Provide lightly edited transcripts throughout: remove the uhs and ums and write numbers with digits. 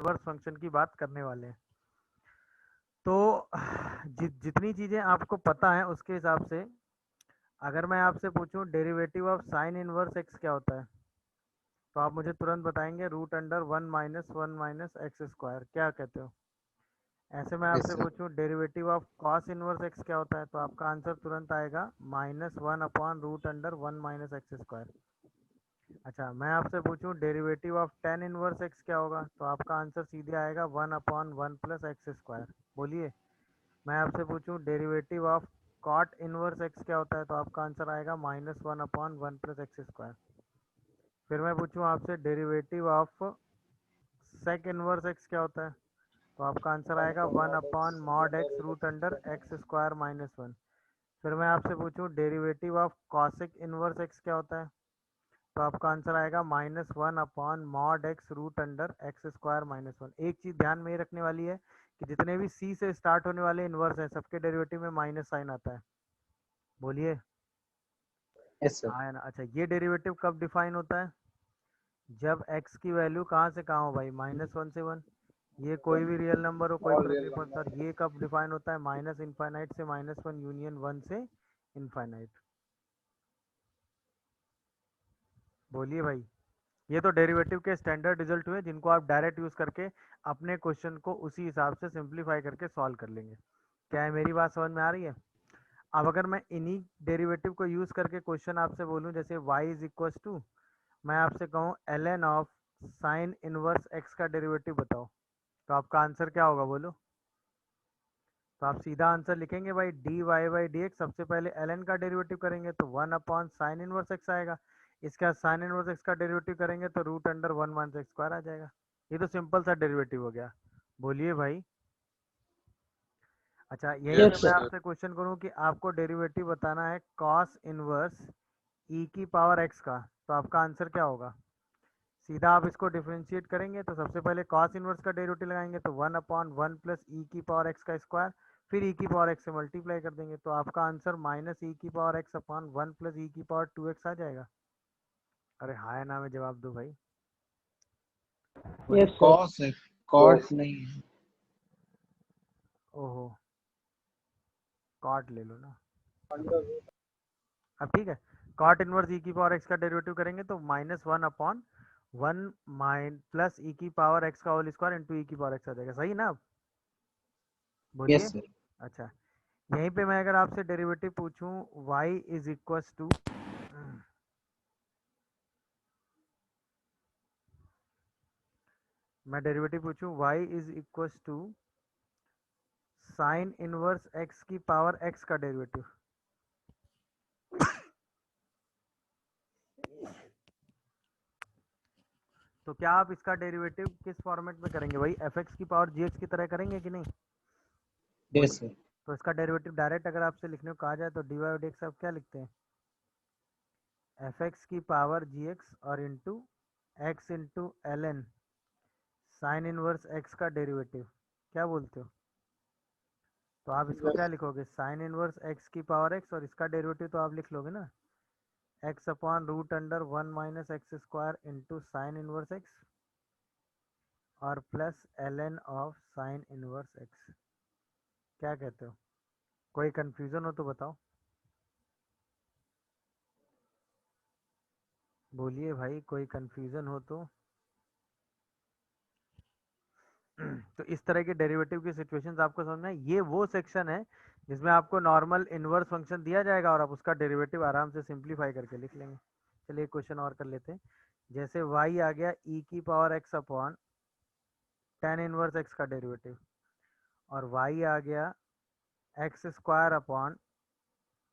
Inverse function की बात करने वाले हैं। तो जितनी चीजें आपको पता है उसके हिसाब से अगर मैं आपसे पूछूं derivative of sine inverse x क्या होता है, तो आप मुझे तुरंत बताएंगे रूट अंडर 1 - 1 - x²। क्या कहते हो? ऐसे मैं यस आपसे सर। पूछूं derivative of cos inverse x क्या होता है, तो आपका आंसर तुरंत आएगा -1/√1 - x²। अच्छा, मैं आपसे पूछूं derivative of tan inverse x क्या होगा, तो आपका आंसर सीधे आएगा 1/1 + x²। बोलिए। मैं आपसे पूछूं derivative of cot inverse x क्या होता है, तो आपका आंसर आएगा -1/1 + x²। फिर मैं पूछूं आपसे derivative of sec inverse x क्या होता है, तो आपका आंसर आएगा 1/mod x√x²-1। फिर मैं आपसे पूछूं derivative of cosec inverse x क्या होता है, तो आपका आंसर आएगा -1/mod x√x²-1। एक चीज़ ध्यान में ये रखने वाली है कि जितने भी सी से स्टार्ट होने वाले इनवर्स हैं सबके डेरिवेटिव में माइनस साइन आता है। बोलिए। Yes sir. हाँ है ना। अच्छा, ये डेरिवेटिव कब डिफाइन होता है? जब x की वैल्यू कहाँ से कहाँ हो भाई, -1 से 1। ये कोई भी रियल नंबर हो, कोई फर्क नहीं पड़ता। और ये कब डिफाइन होता है? माइनस इनफाइनाइट से -1 यूनियन 1 से इनफाइनाइट। बोलिए भाई। ये तो डेरिवेटिव के स्टैंडर्ड रिजल्ट हुए जिनको आप डायरेक्ट यूज करके अपने क्वेश्चन को उसी हिसाब से सिंप्लीफाई करके सॉल्व कर लेंगे। क्या है, मेरी बात समझ में आ रही है? अब अगर मैं इन्हीं डेरिवेटिव को यूज करके क्वेश्चन आपसे बोलूं, जैसे y इज इक्वल टू, मैं आपसे कहूँ ln of sine inverse x का डेरिवेटिव बताओ, तो आपका आंसर क्या होगा बोलो? तो आप सीधा आंसर लिखेंगे भाई dy/dx। सबसे पहले ln का डेरिवेटिव करेंगे तो 1/sin इनवर्स x आएगा। इसका साइन इनवर्स x का डेरिवेटिव करेंगे तो √1 - x² आ जाएगा। ये तो सिंपल सा डेरिवेटिव हो गया। बोलिए भाई। अच्छा, यहीं पे यस मैं सर। आपसे क्वेश्चन करूँ कि आपको डेरिवेटिव बताना है कॉस इनवर्स e की पावर x का, तो आपका आंसर क्या होगा? सीधा आप इसको डिफरेंशिएट करेंगे तो सबसे पहले कॉस इनवर्स का डेरिवेटिव लगाएंगे तो 1/1 + e की पावर x का स्क्वायर, फिर e की पावर x से मल्टीप्लाई कर देंगे तो आपका आंसर -e की पावर x/1 + e की पावर 2x आ जाएगा। अरे हाँ या ना में जवाब दो भाई। बोलिए। Yes sir. कॉस है, कॉट नहीं है। ओहो, कॉट ले लो ना। अब ठीक है। कॉट इनवर्स e की पावर x का डेरिवेटिव करेंगे तो -1/1 + e की पावर x का होल स्क्वायर इंटू e की पावर x आ जाएगा। सही ना? अब बोलिए। Yes sir. अच्छा, यहीं पे मैं अगर आपसे डेरिवेटिव पूछूं y इज इक्वल टू, मैं डेरिवेटिव पूछूं y is equal to sine inverse x की पावर x का डेरिवेटिव, तो क्या आप इसका डेरिवेटिव किस फॉर्मेट में करेंगे भाई? fx की पावर gx की तरह करेंगे कि नहीं? यस बोलिए। सर। तो इसका डेरिवेटिव डायरेक्ट अगर आपसे लिखने को कहा जाए तो dy/dx आप क्या लिखते हैं? fx की पावर gx और into x into ln sign inverse x का डेरिवेटिव। क्या बोलते हो? तो आप इसको क्या लिखोगे? साइन इनवर्स x की पावर x, और इसका डेरिवेटिव तो आप लिख लोगे ना x/√1 - x² into sine inverse x और plus ln of sine inverse x। क्या कहते हो? कोई कंफ्यूजन हो तो बताओ। बोलिए भाई, कोई कंफ्यूजन हो तो। तो इस तरह के डेरिवेटिव की सिचुएशंस आपको समझ में, ये वो सेक्शन है जिसमें आपको नॉर्मल इनवर्स फंक्शन दिया जाएगा और आप उसका डेरिवेटिव आराम से सिंप्लीफाई करके लिख लेंगे। चलिए क्वेश्चन और कर लेते हैं। जैसे y आ गया e की power x upon tan inverse x का डेरिवेटिव, और y आ गया x² upon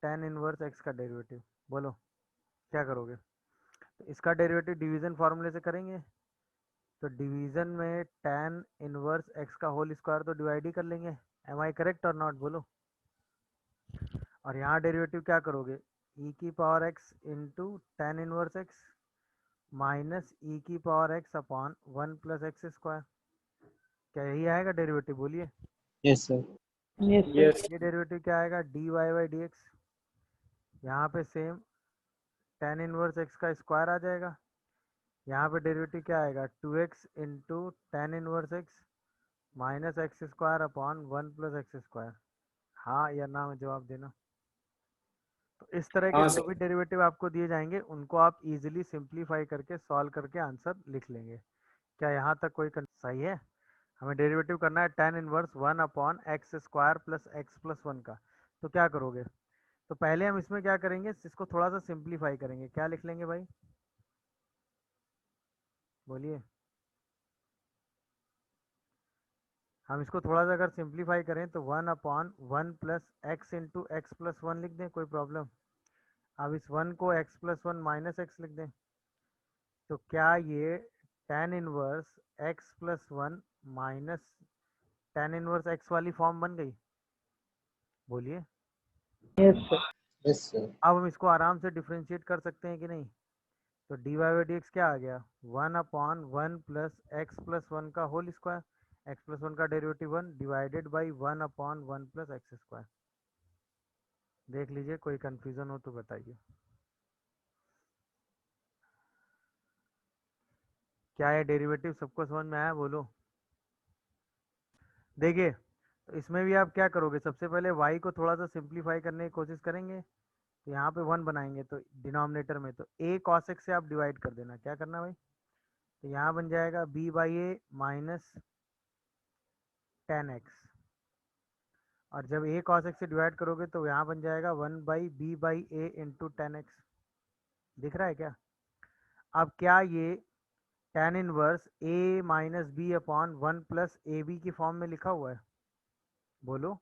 tan inverse x का डेरिवेटिव। बोलो क्या करोगे? तो इसका डेरिवेटिव डिवीजन फार्मूले से करेंगे, तो डिवीजन में टेन इनवर्स x का होल स्क्वायर तो डिवाइड ही कर लेंगे। एम आई करेक्ट और नॉट? बोलो। और यहाँ डेरिवेटिव क्या करोगे? e की power x into tan inverse x minus e की पावर x अपॉन 1 + x²। क्या यही आएगा डेरिवेटिव? बोलिए। Yes sir. Yes sir. ये डेरिवेटिव क्या आएगा? dy/dx। यहाँ पे सेम टेन इनवर्स x का स्क्वायर आ जाएगा यहाँ पे डेरिवेटिव क्या आएगा, 2x into tan inverse x minus x square upon 1 + x²। हाँ या ना में जवाब देना। तो इस तरह के हाँ जो सर। भी डेरिवेटिव आपको दिए जाएंगे उनको आप इजीली सिंप्लीफाई करके सॉल्व करके आंसर लिख लेंगे। क्या यहाँ तक कोई सही है? हमें डेरिवेटिव करना है tan inverse 1/x² plus x plus one का। तो क्या करोगे? तो पहले हम इसमें क्या करेंगे, इसको थोड़ा सा सिंप्लीफाई करेंगे। क्या लिख लेंगे भाई, बोलिए। हम इसको थोड़ा सा अगर सिंप्लीफाई करें तो 1/1 + x इंटू x+1 लिख दें, कोई प्रॉब्लम? अब इस 1 को x+1 माइनस एक्स लिख दें। तो क्या ये tan inverse x+1 minus tan inverse x वाली फॉर्म बन गई? बोलिए। Yes sir. Yes sir. अब हम इसको आराम से डिफ्रेंशिएट कर सकते हैं कि नहीं? तो dy/dx क्या आ गया, 1/1 + x+1 का होल स्क्वायर, x+1 का डेरिवेटिव 1 डिवाइडेड बाई 1/1 + x²। देख लीजिए, कोई कंफ्यूजन हो तो बताइए। क्या है डेरिवेटिव, सबको समझ में आया? बोलो। देखिए, तो इसमें भी आप क्या करोगे, सबसे पहले y को थोड़ा सा सिंप्लीफाई करने की कोशिश करेंगे। तो यहाँ पे 1 बनाएंगे तो डिनोमिनेटर में तो a cos x से आप डिवाइड कर देना। क्या करना भाई? तो यहाँ बन जाएगा b/a माइनस टेन एक्स। और जब a cos x से डिवाइड करोगे तो यहाँ बन जाएगा 1/b/a इंटू टेन एक्स। दिख रहा है क्या? अब क्या ये tan inverse a minus B upon 1 + ab की फॉर्म में लिखा हुआ है? बोलो।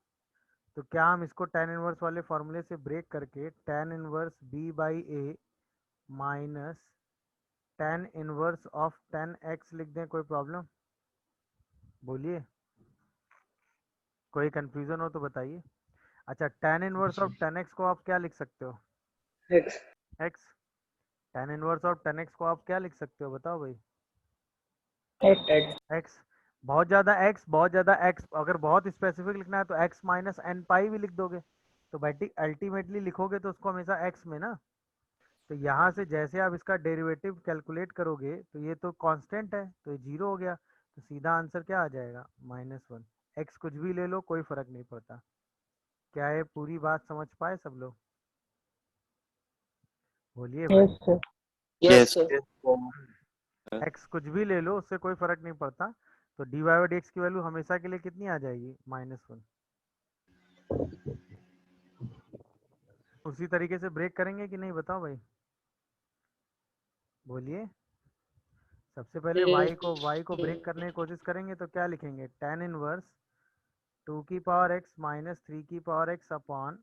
तो क्या हम इसको टेन इनवर्स वाले फॉर्मूले से ब्रेक करके tan inverse b/a minus tan inverse of ten x लिख दें, कोई प्रॉब्लम? बोलिए, कोई कंफ्यूजन हो तो बताइए। अच्छा, tan inverse of ten x को आप क्या लिख सकते हो? X. X. Tan inverse of ten x को आप क्या लिख सकते हो, बताओ भाई? एक्स। एक्स। बहुत ज़्यादा एक्स, बहुत ज़्यादा एक्स, अगर बहुत स्पेसिफिक लिखना है तो एक्स माइनस एन पाई भी लिख दोगे। तो बैठी अल्टीमेटली लिखोगे तो उसको हमेशा एक्स में ना। तो यहाँ से जैसे आप इसका डेरिवेटिव कैलकुलेट करोगे तो ये तो कांस्टेंट है तो ये जीरो हो गया। तो सीधा आंसर क्या आ जाएगा, -1। एक्स कुछ भी ले लो, कोई फर्क नहीं पड़ता। क्या ये पूरी बात समझ पाए सब लोग? बोलिए भाई। Yes sir. यस एक्स कुछ भी ले लो, उससे कोई फर्क नहीं पड़ता। तो dy/dx की वैल्यू हमेशा के लिए कितनी आ जाएगी, -1। उसी तरीके से ब्रेक करेंगे कि नहीं, बताओ भाई? बोलिए। सबसे पहले y को ब्रेक करने की कोशिश करेंगे तो क्या लिखेंगे, टेन इनवर्स 2 की पावर x माइनस 3 की पावर x अपॉन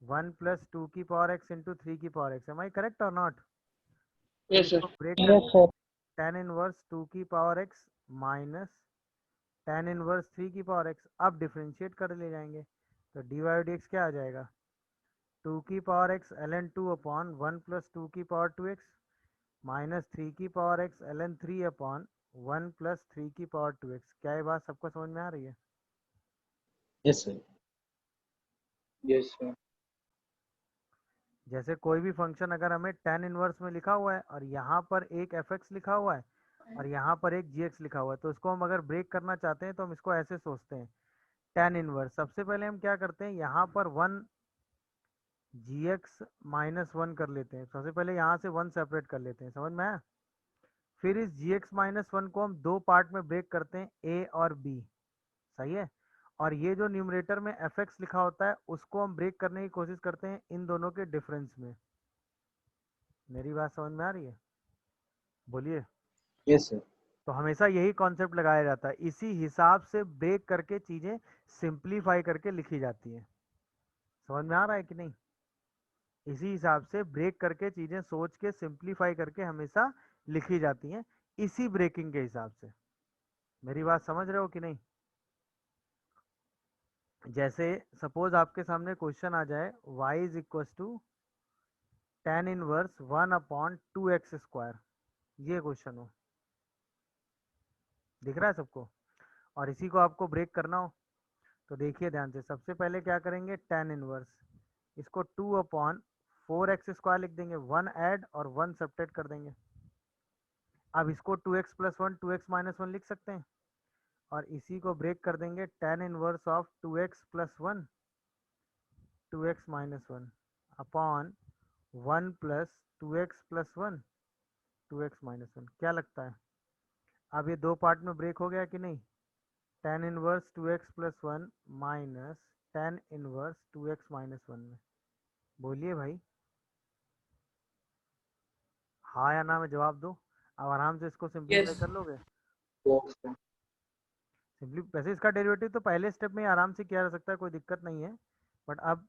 1 + 2 की पावर x इंटू 3 की power x। Am I correct और नॉट? फिर यस सर। इसको ब्रेक कर यस सर। टेन इनवर्स 2 की power x minus tan inverse 3 की पावर x। अब डिफ्रेंशिएट कर ले जाएंगे तो dy/dx क्या आ जाएगा, 2 की पावर x ln 2 अपॉन 1 + 2 की पावर 2x माइनस 3 की पावर x ln 3 अपॉन 1 + 3 की पावर 2x। क्या ये बात सबको समझ में आ रही है? Yes sir. Yes sir. जैसे कोई भी फंक्शन अगर हमें टेन इनवर्स में लिखा हुआ है और यहाँ पर एक fx लिखा हुआ है और यहाँ पर एक gx लिखा हुआ है, तो इसको हम अगर ब्रेक करना चाहते हैं तो हम इसको ऐसे सोचते हैं, टेन इनवर्स सबसे पहले हम क्या करते हैं, यहाँ पर 1 gx-1 कर लेते हैं। सबसे पहले यहाँ से 1 सेपरेट कर लेते हैं, समझ में आया? फिर इस gx-1 को हम दो पार्ट में ब्रेक करते हैं, a और b। सही है। और ये जो न्यूमरेटर में fx लिखा होता है उसको हम ब्रेक करने की कोशिश करते हैं इन दोनों के डिफरेंस में। मेरी बात समझ में आ रही है? बोलिए। Yes sir. तो हमेशा यही कॉन्सेप्ट लगाया जाता है, इसी हिसाब से ब्रेक करके चीज़ें सिंप्लीफाई करके लिखी जाती हैं। समझ में आ रहा है कि नहीं? इसी हिसाब से ब्रेक करके चीज़ें सोच के सिंप्लीफाई करके हमेशा लिखी जाती हैं, इसी ब्रेकिंग के हिसाब से। मेरी बात समझ रहे हो कि नहीं? जैसे सपोज आपके सामने क्वेश्चन आ जाए y is equal to tan inverse 1/2x², ये क्वेश्चन हो, दिख रहा है सबको? और इसी को आपको ब्रेक करना हो तो देखिए ध्यान से, सबसे पहले क्या करेंगे, टेन इनवर्स, इसको 2/4x² लिख देंगे, 1 ऐड और 1 सब्ट्रैक्ट कर देंगे। अब इसको 2x प्लस 1 2x माइनस 1 लिख सकते हैं, और इसी को ब्रेक कर देंगे tan inverse of 2x plus 1 2x minus 1 upon 1 plus 2x plus 1 2x minus 1। क्या लगता है अब ये दो पार्ट में ब्रेक हो गया कि नहीं? tan inverse 2x plus 1 minus tan inverse 2x minus 1 में। बोलिए भाई, हाँ या ना में जवाब दो। अब आराम से इसको सिंप्लीफाई Yes. कर लोगे। Yes, sir. सिंपली वैसे इसका डेरिवेटिव तो पहले स्टेप में ही आराम से किया जा सकता है, कोई दिक्कत नहीं है, बट अब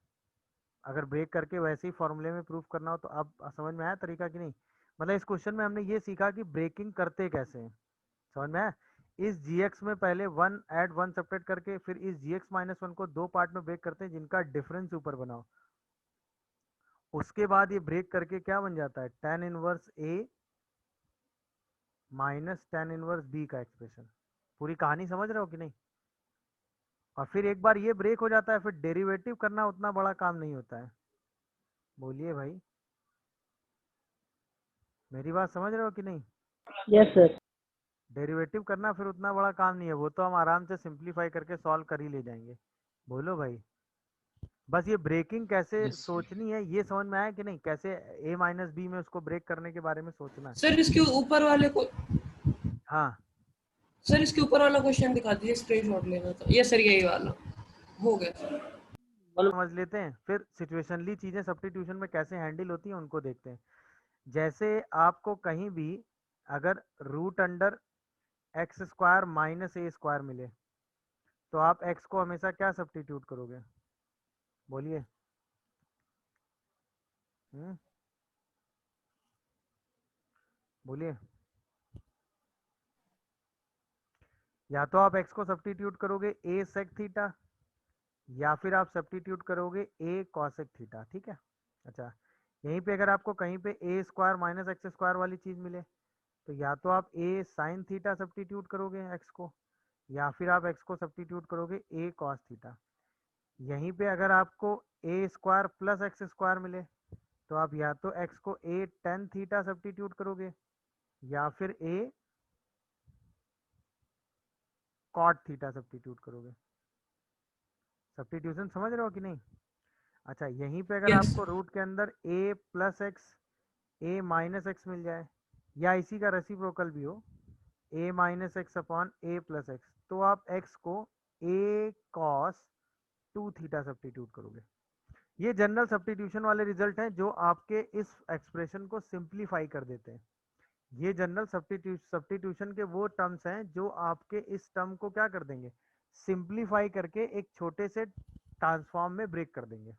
अगर ब्रेक करके वैसे ही फॉर्मूले में प्रूफ करना हो तो अब समझ में आया तरीका कि नहीं? मतलब इस क्वेश्चन में हमने ये सीखा कि ब्रेकिंग करते कैसे हैं, समझ में आया? इस gx में पहले 1 ऐड 1 सब्ट्रैक्ट करके फिर इस gx माइनस 1 को दो पार्ट में ब्रेक करते हैं जिनका डिफरेंस ऊपर बनाओ। उसके बाद ये ब्रेक करके क्या बन जाता है? tan inverse a minus tan inverse b का एक्सप्रेशन। पूरी कहानी समझ रहे हो कि नहीं? और फिर एक बार ये ब्रेक हो जाता है फिर डेरिवेटिव करना उतना बड़ा काम नहीं होता है। बोलिए भाई, मेरी बात समझ रहे हो कि नहीं? Yes, sir. डेरिवेटिव करना फिर उतना बड़ा काम नहीं है, वो तो हम आराम से सिंप्लीफाई करके सॉल्व कर ही ले जाएंगे। बोलो भाई, बस ये ब्रेकिंग कैसे Yes, sir. सोचनी है ये समझ में आया कि नहीं? कैसे a माइनस बी में उसको ब्रेक करने के बारे में सोचना है। सर इसके ऊपर वाले को, हाँ, सर इसके ऊपर वाला क्वेश्चन दिखा दीजिए, स्क्रीनशॉट लेना था। ये सर यही वाला हो गया सर। समझ लेते हैं, फिर सिचुएशनली चीजें सब्स्टिट्यूशन में कैसे हैंडल होती हैं उनको देखते हैं। जैसे आपको कहीं भी अगर root under x square minus a square मिले तो आप एक्स को हमेशा क्या सब्स्टिट्यूट करोगे? बोलिए। बोलिए। या तो आप एक्स को सब्स्टिट्यूट करोगे ए सेक थीटा, या फिर आप सब्स्टिट्यूट करोगे ए कॉसेक थीटा, ठीक है? अच्छा, यहीं पे अगर आपको कहीं पे ए स्क्वायर माइनस एक्स स्क्वायर वाली चीज मिले तो या तो आप ए साइन थीटा सब्स्टिट्यूट करोगे एक्स को, या फिर आप एक्स को सब्स्टिट्यूट करोगे ए कॉस थीटा। यहीं पे अगर आपको ए स्क्वायर प्लस एक्स स्क्वायर मिले तो आप या तो एक्स को ए टेन थीटा सब्स्टिट्यूट करोगे या फिर ए कॉट थीटा सब्स्टिट्यूट करोगे। सब्स्टिट्यूशन समझ रहे हो कि नहीं? अच्छा, यहीं पे अगर Yes. आपको रूट के अंदर a plus x a minus x मिल जाए या इसी का रेसिप्रोकल भी हो a minus x upon a plus x, तो आप x को a कॉस 2 थीटा सब्स्टिट्यूट करोगे। ये जनरल सब्स्टिट्यूशन वाले रिजल्ट हैं जो आपके इस एक्सप्रेशन को सिंप्लीफाई कर देते हैं। ये जनरल सब्स्टिट्यूशन के वो टर्म्स हैं जो आपके इस टर्म को क्या कर देंगे? सिंप्लीफाई करके एक छोटे से ट्रांसफॉर्म में ब्रेक कर देंगे।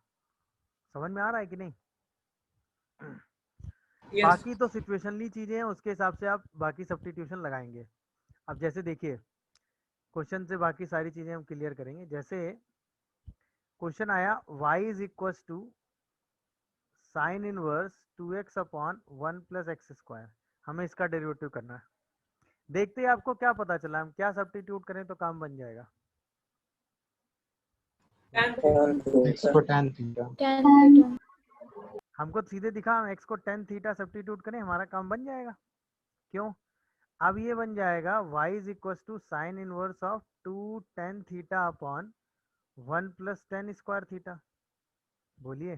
समझ में आ रहा है कि नहीं? Yes. बाकी तो सिचुएशनली चीजें हैं, उसके हिसाब से आप बाकी सब्स्टिट्यूशन लगाएंगे। अब जैसे देखिए क्वेश्चन से बाकी सारी चीजें हम क्लियर करेंगे। जैसे क्वेश्चन आया y is equal to sine inverse 2x upon 1 plus x square, हमें इसका डेरिवेटिव करना है। देखते ही आपको क्या पता चला, हम क्या सब्स्टिट्यूट करें तो काम बन जाएगा? X को tan theta. tan theta. हमको सीधे दिखा, हम x को tan थीटा सब्स्टिट्यूट करें हमारा काम बन जाएगा। क्यों? अब ये बन जाएगा y is equal to sine inverse of 2 tan theta upon 1 plus tan square theta. बोलिए,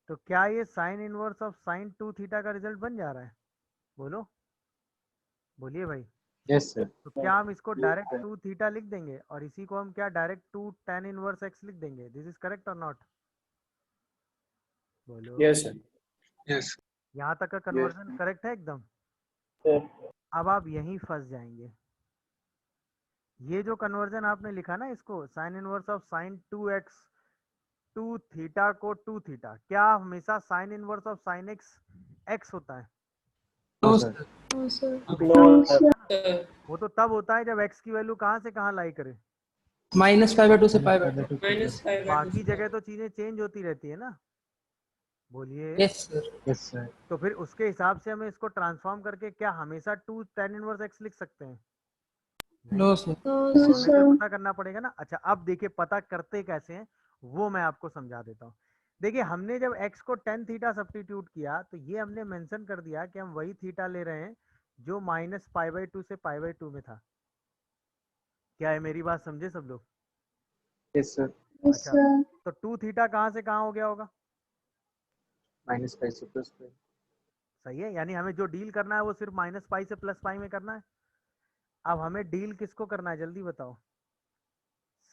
तो क्या ये sine inverse of sine 2 theta का रिजल्ट बन जा रहा है? बोलो, बोलिए भाई। Yes, sir. तो क्या हम इसको डायरेक्ट 2 थीटा लिख देंगे और इसी को हम क्या डायरेक्ट 2 tan इनवर्स x लिख देंगे? दिस इज करेक्ट और नॉट? बोलो। Yes, sir. Yes. यहाँ तक का कन्वर्जन करेक्ट है एकदम? Yes. अब आप यहीं फंस जाएंगे। ये जो कन्वर्जन आपने लिखा ना, इसको sign inverse of sign 2x 2 theta को 2 थीटा, क्या हमेशा sign inverse of sign x x होता है? No, sir. No, sir. No, sir. वो तो तब होता है जब x की वैल्यू कहाँ से कहाँ लाई करे। -π/2 से π/2। -5/2. बाकी जगह तो चीजें चेंज होती रहती है ना। बोलिए। Yes sir. Yes, sir. तो फिर उसके हिसाब से हमें इसको ट्रांसफॉर्म करके क्या हमेशा 2 tan इनवर्स x लिख सकते हैं? No sir. No, हमें sir. तो पता करना पड़ेगा ना। अच्छा, अब देखिए पता करते कैसे हैं वो मैं आपको समझा देता हूँ। देखिए, हमने जब x को tan थीटा सब्स्टिट्यूट किया तो ये हमने मेंशन कर दिया कि हम वही थीटा ले रहे हैं जो माइनस पाई बाई टू से पाई बाई टू में था। क्या है, मेरी बात समझे सब लोग? Yes, sir. अच्छा, तो टू थीटा कहाँ से कहाँ हो गया होगा? Minus pi से plus pi. सही है, यानी हमें जो डील करना है वो सिर्फ माइनस पाई से प्लस पाई में करना है। अब हमें डील किसको करना है, जल्दी बताओ।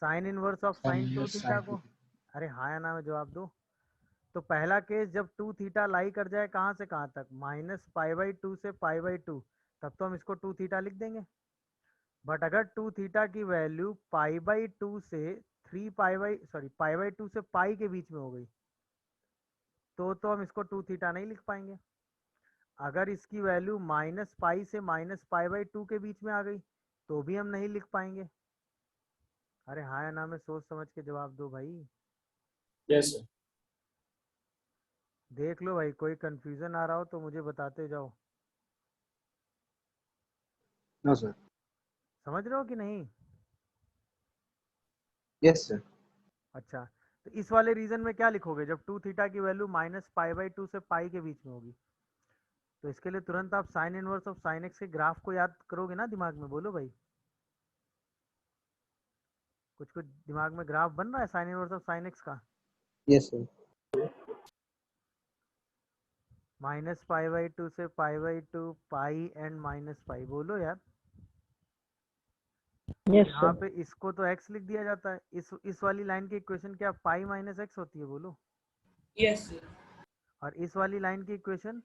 Sign inverse of Sin sign to inverse theta sin को। 2 theta. अरे हाँ या ना में जवाब दो। तो पहला केस जब टू थीटा लाई कर जाए कहाँ से कहाँ तक, माइनस पाई बाई टू से पाई बाई टू, तब तो हम इसको टू थीटा लिख देंगे। बट अगर टू थीटा की वैल्यू पाई बाई टू से three pi by pi by two से पाई के बीच में हो गई, तो हम इसको टू थीटा नहीं लिख पाएंगे। अगर इसकी वैल्यू माइनस पाई से माइनस पाई बाई टू के बीच में आ गई तो भी हम नहीं लिख पाएंगे। अरे हाँ या ना में सोच समझ के जवाब दो भाई। Yes, sir. देख लो भाई, कोई कंफ्यूजन आ रहा हो तो मुझे बताते जाओ। No, sir. समझ रहे हो कि नहीं? Yes, sir. अच्छा, तो इस वाले रीजन में क्या लिखोगे जब टू थीटा की value minus pi by two से पाई के बीच में होगी? तो इसके लिए तुरंत आप sign inverse of sine x के ग्राफ को याद करोगे ना दिमाग में, बोलो भाई। कुछ कुछ दिमाग में ग्राफ बन रहा है sine inverse of sine x का? Yes, sir. Minus pi by two से pi by two, pi and minus pi, बोलो यार। Yes, यहाँ sir. पे इसको तो x लिख दिया जाता है, इस वाली लाइन की इक्वेशन क्या पाई माइनस एक्स होती है, बोलो। Yes sir. और इस वाली लाइन की equation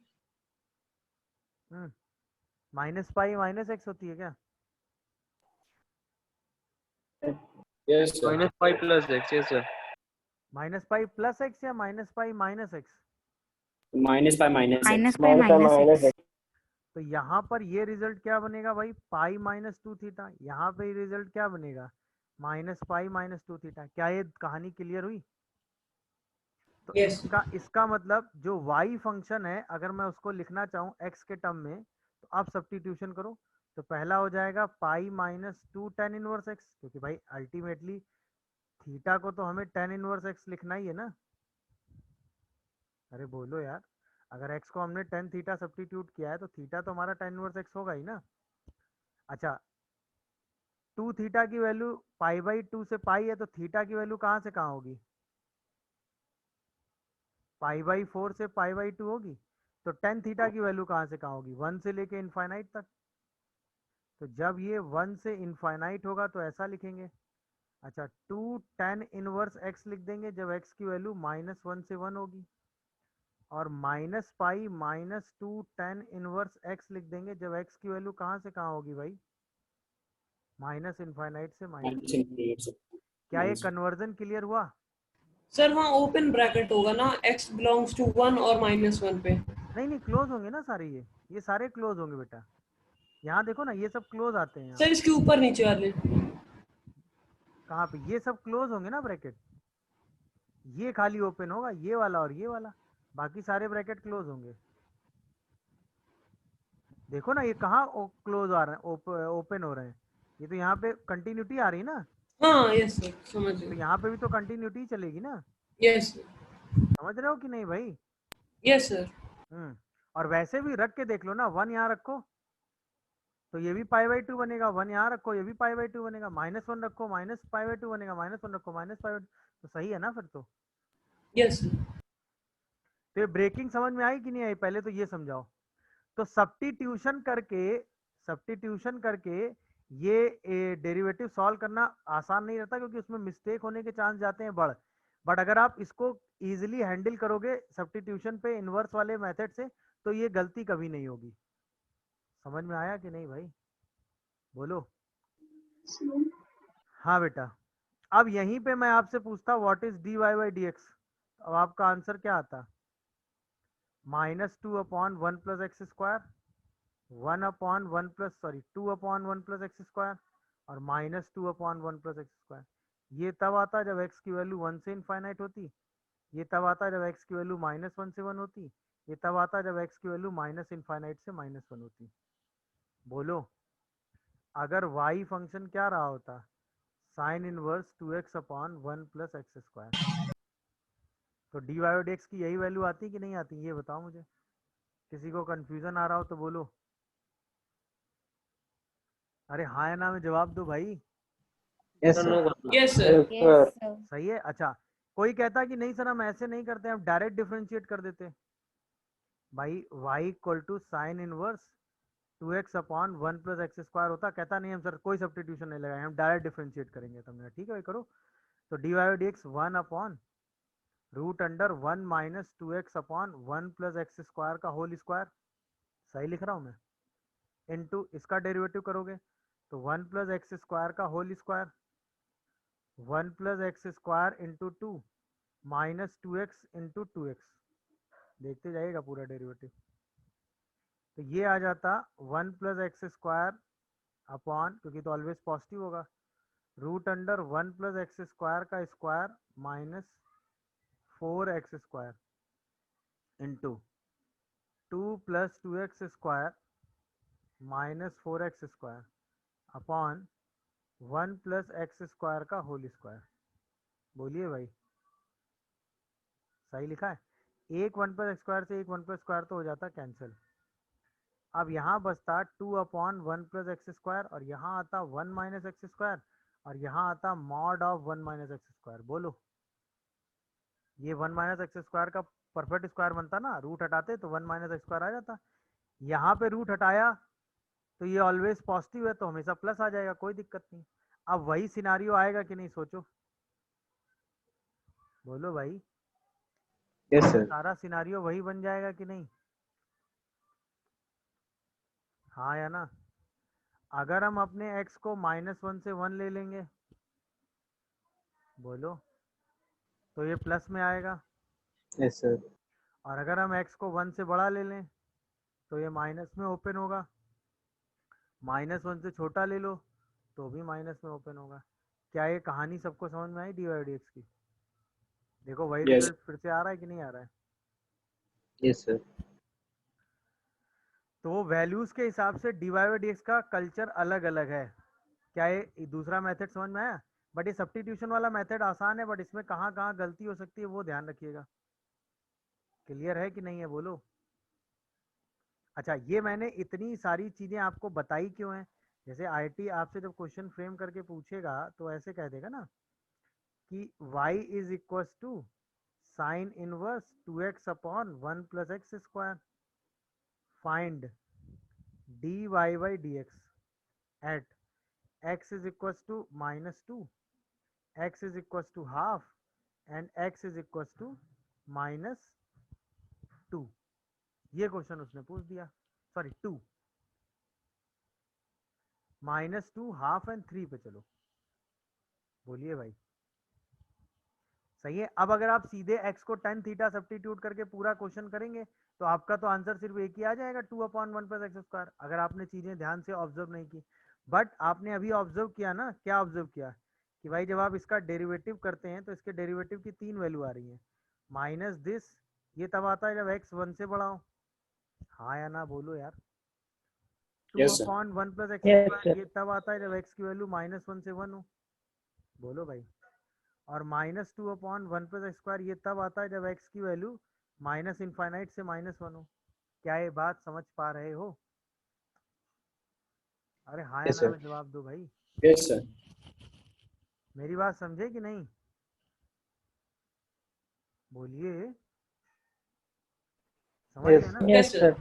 minus pi minus x होती है क्या? Yes, sir. minus 5 plus x, yes sir. Minus pi plus x या minus pi minus x? Minus pi minus minus x. Pi minus x. तो यहाँ पर ये रिजल्ट क्या बनेगा भाई, पाई माइनस टू थीटा। यहाँ पे रिजल्ट क्या बनेगा, minus pi minus two theta. क्या ये कहानी क्लियर हुई? तो Yes. इसका मतलब जो y फंक्शन है, अगर मैं उसको लिखना चाहूँ x के टर्म में, तो आप सब्स्टिट्यूशन करो। तो पहला हो जाएगा pi minus two tan inverse x, क्योंकि भाई अल्टीमेटली थीटा को तो हमें टेन इनवर्स एक्स लिखना ही है ना। अरे बोलो यार, अगर x को हमने टेन थीटा सब्स्टिट्यूट किया है तो थीटा तो हमारा टेन इनवर्स एक्स होगा ही ना। अच्छा, टू थीटा की वैल्यू पाई बाई टू से पाई है, तो थीटा की वैल्यू कहाँ से कहाँ होगी, पाई बाई फोर से पाई बाई टू होगी। तो टेन थीटा की वैल्यू कहाँ से कहाँ होगी, वन से लेके इनफाइनाइट तक। तो जब ये वन से इनफाइनाइट होगा तो ऐसा लिखेंगे। अच्छा, टू टेन इनवर्स एक्स लिख देंगे जब एक्स की वैल्यू माइनस वन से वन होगी। और minus pi minus two tan inverse x लिख देंगे जब एक्स की वैल्यू कहाँ से कहाँ होगी भाई, माइनस इनफाइनाइट से माइनस। Minus infinity. क्या ये कन्वर्जन क्लियर हुआ? सर वहाँ ओपन ब्रैकेट होगा ना, x बिलोंग्स टू 1 और -1 पे। नहीं नहीं, क्लोज होंगे ना सारे, ये सारे क्लोज होंगे बेटा। यहाँ देखो ना, ये सब क्लोज आते हैं यहाँ। सर इसके ऊपर नीचे वाले। कहाँ पे, ये सब क्लोज होंगे ना ब्रैकेट, ये खाली ओपन होगा, ये वाला और ये वाला, बाकी सारे ब्रैकेट क्लोज होंगे। देखो ना, ये कहाँ क्लोज आ रहे हैं, ओपन हो रहे हैं। ये तो यहाँ पे कंटिन्यूटी आ रही है ना, हाँ यस सर, समझ तो गए। यहाँ पे भी तो कंटिन्यूटी चलेगी ना। Yes sir. समझ रहे हो कि नहीं भाई? Yes sir. और वैसे भी रख के देख लो ना, वन यहाँ रखो तो ये भी पाई बाई टू बनेगा, वन यहाँ रखो ये भी पाई बाई टू बनेगा, माइनस वन रखो माइनस पाई बाई टू बनेगा, माइनस वन रखो माइनस पाई बाई टू, तो सही है ना फिर तो। Yes sir. तो ये ब्रेकिंग समझ में आई कि नहीं आई, पहले तो ये समझाओ। तो सब्स्टिट्यूशन करके ये डेरिवेटिव सॉल्व करना आसान नहीं रहता, क्योंकि उसमें मिस्टेक होने के चांस जाते हैं बढ़। बट अगर आप इसको इजीली हैंडल करोगे सब्स्टिट्यूशन पे इनवर्स वाले मेथड से, तो ये गलती कभी नहीं होगी। समझ में आया कि नहीं भाई, बोलो। हाँ बेटा, अब यहीं पे मैं आपसे पूछता what is d y by d x, अब आपका आंसर क्या आता, minus two upon one plus x square, one upon one plus two upon one plus x square, और minus two upon one plus x square. ये तब आता जब x की वैल्यू वन से इनफाइनाइट होती, ये तब आता जब एक्स की वैल्यू माइनस वन से वन होती, ये तब आता जब एक्स की वैल्यू माइनस इनफाइनाइट से माइनस वन होती। बोलो, अगर y फंक्शन क्या रहा होता, sine inverse two x upon one plus x square, तो डी वाई डी एक्स की यही वैल्यू आती कि नहीं आती, ये बताओ मुझे। किसी को कंफ्यूजन आ रहा हो तो बोलो। अरे हाँ या ना में जवाब दो भाई। Yes, sir. Yes sir. Yes, sir. सही है। अच्छा, कोई कहता कि नहीं सर हम ऐसे नहीं करते, हम डायरेक्ट डिफरेंशिएट कर देते। भाई y equal to sine inverse 2x upon 1 plus x square होता, कहता नहीं हम सर कोई सब्स्टिट्यूशन नहीं लगाए, हम डायरेक्ट डिफरेंशिएट करेंगे। तुमने ठीक है भाई करो। तो d y d x 1 upon root under 1 minus 2x upon 1 plus x square का होल स्क्वायर, सही लिख रहा हूँ मैं, इनटू इसका डेरिवेटिव करोगे तो 1 प्लस एक्स स्क्वायर का whole square 1 plus x square into 2 minus 2x into 2x, देखते जाइएगा पूरा डेरिवेटिव। तो ये आ जाता 1 प्लस एक्स स्क्वायर अपॉन, क्योंकि तो ऑलवेज पॉजिटिव होगा, root under 1 plus x square का square minus 4x square into 2 plus 2x square minus 4x square upon 1 plus x square का होल स्क्वायर। बोलिए भाई, सही लिखा है। एक 1 प्लस एक्स स्क्वायर से एक 1 प्लस स्क्वायर तो हो जाता कैंसिल। अब यहाँ बचता 2 अपॉन 1 प्लस एक्स स्क्वायर, और यहाँ आता 1 माइनस एक्स स्क्वायर, और यहाँ आता mod of 1 minus x square. बोलो, ये 1 माइनस एक्स स्क्वायर का परफेक्ट स्क्वायर बनता ना, रूट हटाते तो 1 माइनस एक्स स्क्वायर आ जाता। यहाँ पे रूट हटाया तो ये ऑलवेज पॉजिटिव है तो हमेशा प्लस आ जाएगा, कोई दिक्कत नहीं। अब वही सिनारियो आएगा कि नहीं सोचो, बोलो भाई। Yes, sir. सारा सिनारियो वही बन जाएगा कि नहीं, हाँ या ना। अगर हम अपने x को -1 से 1 ले लेंगे, बोलो, तो ये प्लस में आएगा। Yes, sir. और अगर हम x को 1 से बड़ा ले लें तो ये माइनस में ओपन होगा। -1 से छोटा ले लो तो भी माइनस में ओपन होगा। क्या ये कहानी सबको समझ में आई डी वाई डी एक्स की? देखो वही Yes. रिजल्ट फिर से आ रहा है कि नहीं आ रहा है? Yes, sir. तो वैल्यूज के हिसाब से डी वाई डी एक्स का कल्चर अलग अलग है। क्या ये दूसरा मेथड समझ में आया? बट ये सब्स्टिट्यूशन वाला मेथड आसान है, बट इसमें कहाँ कहाँ गलती हो सकती है वो ध्यान रखिएगा। क्लियर है कि नहीं है, बोलो। अच्छा, ये मैंने इतनी सारी चीजें आपको बताई क्यों है? जैसे आईटी आपसे जब क्वेश्चन फ्रेम करके पूछेगा तो ऐसे कह देगा ना कि y is equal to sine inverse 2x upon 1 plus x square, find dy by d x at x is equal to -2, x is equal to half and x is equal to -2। ये question उसने पूछ दिया, sorry 2, -2 half and 3 पे चलो। बोलिए भाई, सही है। अब अगर आप सीधे x को tan थीटा सब्स्टिट्यूट करके पूरा क्वेश्चन करेंगे तो आपका तो आंसर सिर्फ एक ही आ जाएगा, 2 अपॉन 1 प्लस एक्स स्क्वायर, अगर आपने चीजें ध्यान से ऑब्जर्व नहीं की। बट आपने अभी ऑब्जर्व किया ना, क्या ऑब्जर्व किया कि भाई जब आप इसका डेरिवेटिव करते हैं तो इसके डेरिवेटिव की 3 वैल्यू आ रही है। माइनस दिस, ये तब आता है जब x 1 से बड़ा हो, हाँ या ना बोलो यार। 2 Yes, sir. Upon 1 plus x Yes, square, sir. ये तब आता है जब x की वैल्यू -1 से 1 हो, बोलो भाई। और -2 अपॉन 1 प्लस एक्स स्क्वायर, ये तब आता है जब x की वैल्यू माइनस इनफाइनाइट से -1 हो। क्या ये बात समझ पा रहे हो? अरे हाँ या Yes, ना sir. में जवाब दो भाई। Yes, sir. मेरी बात समझे कि नहीं, बोलिए, समझ Yes. गए ना? Yes, Yes, sir.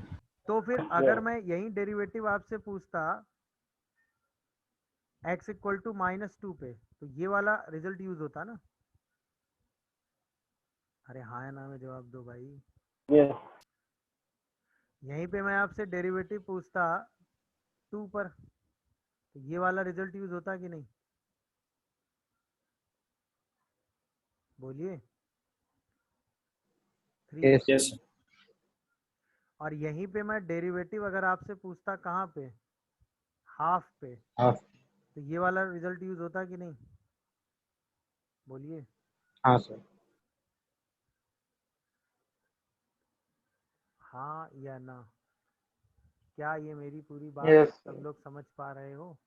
तो फिर अगर मैं यही डेरिवेटिव आपसे पूछता x इक्वल टू -2 पे, तो ये वाला रिजल्ट यूज होता ना। अरे हाँ या ना में जवाब दो भाई। Yes. यहीं पे मैं आपसे डेरिवेटिव पूछता 2 पर, तो ये वाला रिजल्ट यूज होता कि नहीं, बोलिए। 3 Yes. पर। Yes, sir. और यहीं पे मैं डेरिवेटिव अगर आपसे पूछता कहाँ पे, हाफ पे, Half. तो ये वाला रिजल्ट यूज होता कि नहीं, बोलिए। हाँ sir. हाँ या ना? क्या ये मेरी पूरी बात Yes, सब लोग समझ पा रहे हो?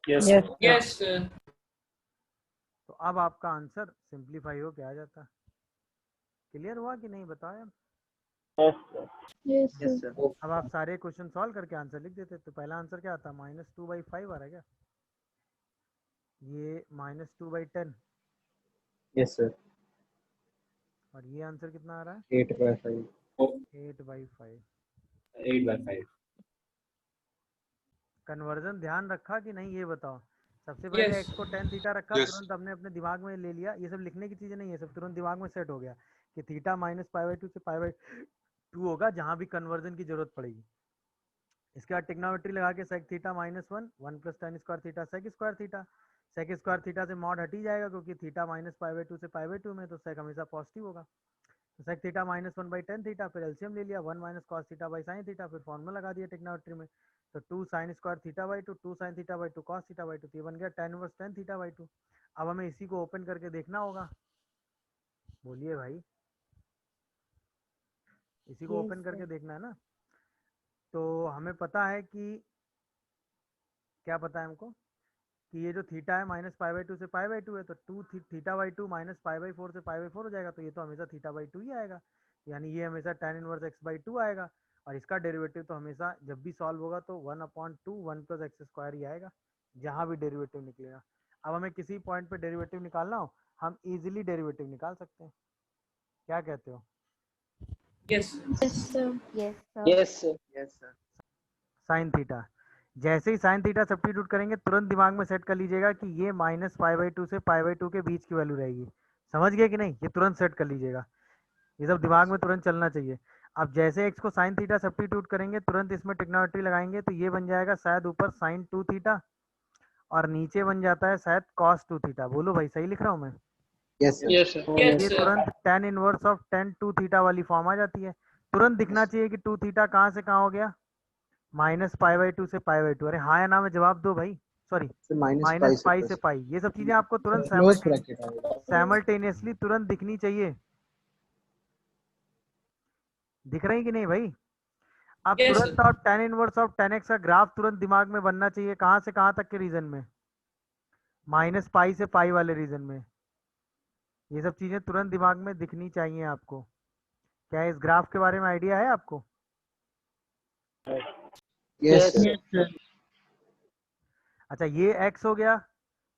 Yes, Yes, sir. sir. yes sir. तो अब आपका आंसर सिंप्लीफाई हो के आ जाता। क्लियर हुआ कि नहीं, बताओ यार। Yes, sir. Yes, Yes, sir. sir. अब आप सारे क्वेश्चन सॉल्व करके आंसर लिख देते। तो पहला आंसर क्या आता? -2/5 आ रहा है क्या? ये -2/10 Yes, sir. और ये आंसर कितना आ रहा है? 8/5. 8/5। 8/5. कन्वर्जन ध्यान रखा कि नहीं ये बताओ। सबसे पहले यस x को tan थीटा रखा, Yes. तुरंत हमने अपने दिमाग में ले लिया। ये सब लिखने की चीजें नहीं है, सब तुरंत दिमाग में सेट हो गया कि थीटा -π/2 से π/2 होगा जहां भी कन्वर्जन की जरूरत पड़ेगी। इसके बाद टिग्नोमेट्री लगा के sec theta -1 1 + tan square theta sec square theta. sec square theta से मॉड हट ही जाएगा क्योंकि थीटा -π/2 से π/2 में, तो sec हमेशा पॉजिटिव होगा। तो sec थीटा -1/tan थीटा, फिर एलसीएम ले लिया 1 - cos थीटा sin थीटा, फिर फॉर्मूला लगा दिया टिग्नोमेट्री में। तो 2 sin स्क्वायर थीटा/2 2 sin थीटा/2 cos थीटा/2, तो ये बन गया tan इनवर्स tan थीटा/2। अब हमें इसी को ओपन करके देखना होगा। बोलिए भाई, इसी को Yes, ओपन करके sir. देखना है ना। तो हमें पता है कि क्या पता है हमको कि ये जो थीटा है -π/2 से π/2 है, तो 2 थीटा/2 -π/4 से π/4 हो जाएगा। तो ये तो हमेशा थीटा/2 ही आएगा, यानी ये हमेशा tan इनवर्स x/2 आएगा। और इसका डेरिवेटिव तो हमेशा जब भी सॉल्व होगा तो 1/2 1 + x² ही आएगा, जहां भी डेरिवेटिव निकलेगा। अब हमें किसी पॉइंट पे डेरिवेटिव निकालना हो, हम इजीली डेरिवेटिव निकाल सकते हैं। क्या कहते हो? Yes Yes, sir. Yes, sir. Yes, sir. Yes, sir. Sine theta, जैसे ही साइन थीटा सब्स्टिट्यूट करेंगे तुरंत दिमाग में सेट कर लीजिएगा कि ये -π/2 से π/2 के बीच की वैल्यू रहेगी। समझ गए कि नहीं? ये तुरंत सेट कर लीजिएगा, ये सब दिमाग में तुरंत चलना चाहिए। अब जैसे x को साइन थीटा सब्स्टिट्यूट करेंगे, तुरंत इसमें ट्रिग्नोमेट्री लगाएंगे, तो ये बन जाएगा शायद ऊपर sin 2 थीटा और नीचे बन जाता है शायद cos 2 थीटा। बोलो भाई, सही लिख रहा हूँ मैं? Yes, sir. यस सर ये यस तुरंत tan inverse of tan 2 theta वाली फॉर्म आ जाती है। तुरंत दिखना चाहिए कि 2 थीटा कहाँ से कहाँ हो गया, -π/2 से π/2। अरे हाँ या ना में जवाब दो भाई, सॉरी So -π -π से से पाई। ये सब चीजें आपको तुरंत क्लोज ब्रैकेट आएगा. सैमल्टेनियसली तुरंत दिखनी चाहिए। दिख रही कि नहीं भाई? अब यस तुरंत आप tan inverse of tan x का ग्राफ तुरंत दिमाग में बनना चाहिए। कहाँ से कहाँ तक के रीजन में? -π से पाई वाले रीजन में। ये सब चीजें तुरंत दिमाग में दिखनी चाहिए आपको। क्या इस ग्राफ के बारे में आइडिया है आपको? Yes, sir. Yes, sir. अच्छा, ये x हो गया,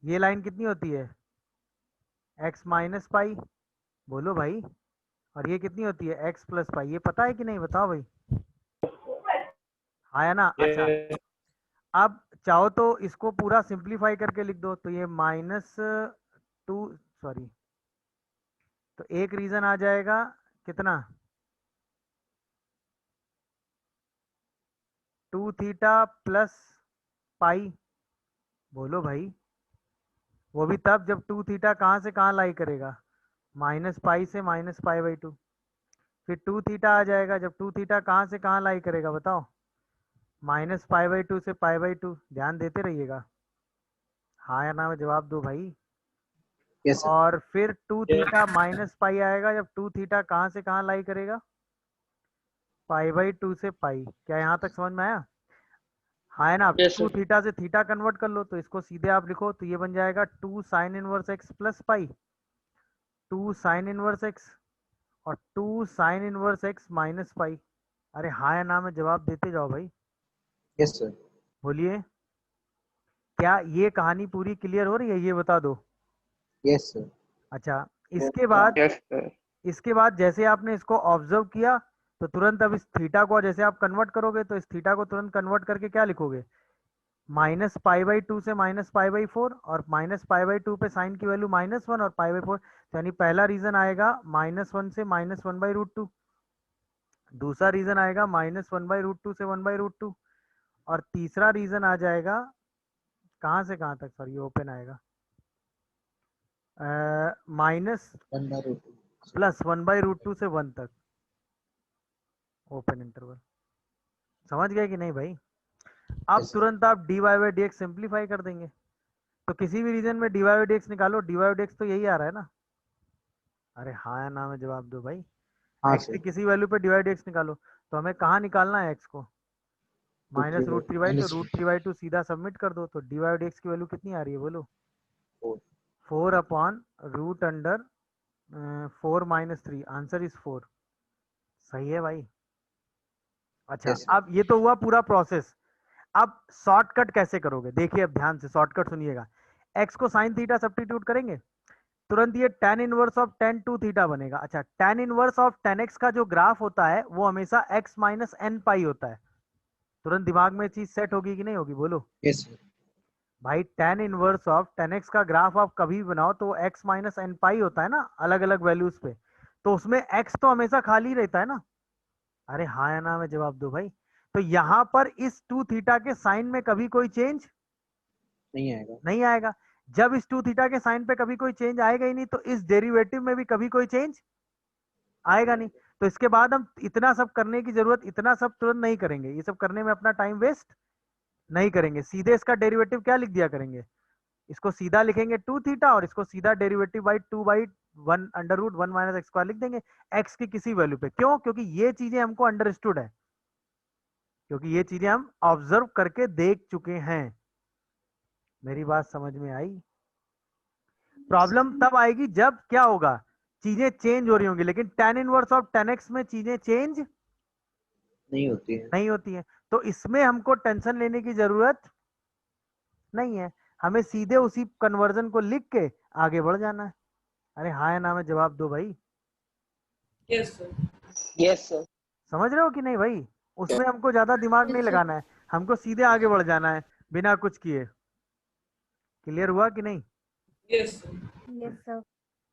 ये लाइन कितनी होती है? x - π। बोलो भाई। और ये कितनी होती है? x + π। ये पता है कि नहीं? बताओ भाई, हाँ या ना? अच्छा, Yes. अब चाहो तो इसको पूरा सिंप्लीफाई करके लिख दो, तो ये -2 सॉरी, तो एक रीजन आ जाएगा कितना, 2 थीटा + पाई। बोलो भाई, वो भी तब जब 2 थीटा कहाँ से कहाँ लाई करेगा, -π से -π/2। फिर 2 थीटा आ जाएगा जब 2 थीटा कहाँ से कहाँ लाई करेगा, बताओ? -π/2 से π/2। ध्यान देते रहिएगा, हाँ या ना में जवाब दो भाई। Yes, sir. और फिर 2 थीटा -π आएगा जब 2 थीटा कहाँ से कहाँ लाई करेगा, π/2 से पाई। क्या यहाँ तक समझ में आया? हाँ है ना? Yes, 2 sir. थीटा से थीटा कन्वर्ट कर लो, तो इसको सीधे आप लिखो, तो ये बन जाएगा 2 sin इनवर्स x + पाई, 2 sin इनवर्स x और 2 sin इनवर्स x - पाई। अरे हाँ या ना में जवाब देते जाओ भाई। Yes, sir. बोलिए, क्या ये कहानी पूरी क्लियर हो रही है? ये बता दो। Yes, sir. अच्छा, इसके बाद Yes, sir. इसके बाद जैसे आपने इसको ऑब्जर्व किया, तो तुरंत अब इस थीटा को जैसे आप कन्वर्ट करोगे, तो इस थीटा को तुरंत कन्वर्ट करके क्या लिखोगे, -π/2 से -π/4 और -π/2 पे साइन की वैल्यू -1 और π/4। यानी पहला रीजन आएगा -1 से -1/√2, दूसरा रीजन आएगा -1/√2 से 1/√2 और तीसरा रीजन आ जाएगा कहाँ से कहाँ तक, सॉरी ये ओपन आएगा माइनस 1/√2. प्लस 1/√2 से 1 तक ओपन इंटरवल। समझ गए कि नहीं भाई? अब Yes, sir. तुरंत आप dy/dx सिंप्लीफाई कर देंगे, तो किसी भी रीजन में dy/dx निकालो, dy/dx तो यही आ रहा है ना। अरे हाँ या ना में जवाब दो भाई। हाँ x sir. की किसी वैल्यू पे dy/dx निकालो, तो हमें कहाँ निकालना है x को, -√3/2 √3/2 सीधा सबमिट कर दो, तो dy/dx की वैल्यू कितनी आ रही है बोलो, 4/√4 - 3। Answer is 4। सही है भाई। अच्छा Yes, sir. अब ये तो हुआ पूरा प्रोसेस। अब शॉर्टकट कैसे करोगे, देखिए अब ध्यान से शॉर्टकट सुनिएगा। एक्स को साइन थीटा सब्स्टिट्यूट करेंगे, तुरंत ये tan inverse of tan 2 theta बनेगा। अच्छा tan inverse of tan x का जो ग्राफ होता है वो हमेशा x माइनस एन पाई होता है। तुरंत दिमाग में चीज सेट होगी कि नहीं होगी, बोलो Yes, sir. भाई। tan inverse of tan x का ग्राफ आप कभी भी बनाओ तो x माइनस एन पाई होता है ना, अलग अलग वैल्यूज पे। तो उसमें x तो हमेशा खाली रहता है ना। अरे हाँ या ना में जवाब दो भाई। तो यहाँ पर इस 2 थीटा के साइन में कभी कोई चेंज नहीं आएगा. नहीं आएगा। जब इस 2 थीटा के साइन पे कभी कोई चेंज आएगा ही नहीं, तो इस डेरिवेटिव में भी कभी कोई चेंज आएगा नहीं। तो इसके बाद हम इतना सब करने की जरूरत, इतना सब तुरंत नहीं करेंगे, ये सब करने में अपना टाइम वेस्ट नहीं करेंगे। सीधे इसका डेरिवेटिव क्या लिख दिया करेंगे, इसको सीधा लिखेंगे 2 थीटा और इसको सीधा derivative by 2 by 1 under root 1 minus x square लिख देंगे एक्स की किसी वैल्यू पे। क्यों? क्योंकि ये चीजें हमको अंडरस्टूड है, क्योंकि ये चीजें हम ऑब्जर्व करके देख चुके हैं। मेरी बात समझ में आई? प्रॉब्लम तब आएगी जब क्या होगा, चीजें चेंज हो रही होंगी, लेकिन tan inverse of tan x में चीजें चेंज नहीं होती है. नहीं होती हैं। तो इसमें हमको टेंशन लेने की जरूरत नहीं है, हमें सीधे उसी कन्वर्जन को लिख के आगे बढ़ जाना है। अरे हाँ या ना में जवाब दो भाई। Yes sir. Yes, sir. समझ रहे हो कि नहीं भाई? उसमें हमको ज्यादा दिमाग नहीं लगाना है, हमको सीधे आगे बढ़ जाना है बिना कुछ किए। क्लियर हुआ कि नहीं? Yes sir. Yes, sir.